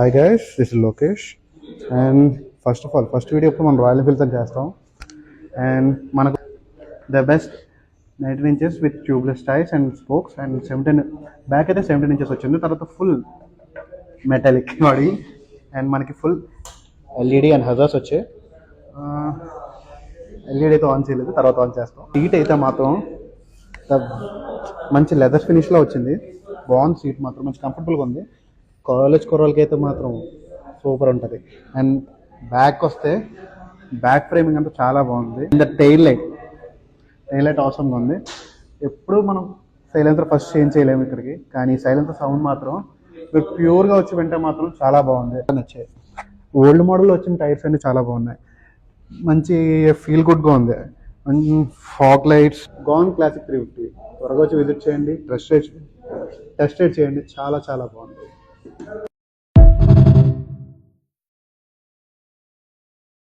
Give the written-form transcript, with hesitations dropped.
Hi guys, this is Lokesh. And first video ఇప్పుడు మనం royal ఎన్ఫీల్డ్తో చేస్తాం. అండ్ మనకు the best 19 inches with tubeless tyres and spokes and 17 back అయితే 17 inches వచ్చింది. తర్వాత ఫుల్ మెటాలిక్ బాడీ అండ్ మనకి ఫుల్ ఎల్ఈడి అండ్ హజార్స్ వచ్చాయి. ఎల్ఈడి అయితే ఆన్ చేయలేదు, తర్వాత ఆన్ చేస్తాం. సీట్ అయితే మాత్రం మంచి లెదర్ ఫినిష్లో వచ్చింది. బాగుంది సీట్ మాత్రం, మంచి కంఫర్టబుల్గా ఉంది. కాలేజ్ కుర్రోళ్ళకి అయితే మాత్రం సూపర్ ఉంటుంది. అండ్ బ్యాక్ వస్తే బ్యాక్ ఫ్రేమింగ్ అంతా చాలా బాగుంది. అండ్ టెయిల్ లైట్ అవసరంగా ఉంది. ఎప్పుడు మనం సైలెన్సర్ ఫస్ట్ చేంజ్ చేయలేము ఇక్కడికి, కానీ సైలెన్సర్ సౌండ్ మాత్రం మీరు ప్యూర్గా వచ్చి వింటే మాత్రం చాలా బాగుంది. నచ్చాయి. ఓల్డ్ మోడల్లో వచ్చిన టైర్స్ అన్ని చాలా బాగున్నాయి. మంచి ఫీల్ గుడ్గా ఉంది. మంచి ఫాగ్ లైట్స్. గాన్ క్లాసిక్ 350 త్వరగా వచ్చి విజిట్ చేయండి, టెస్ట్ రైడ్ చేయండి. చాలా చాలా బాగుంది.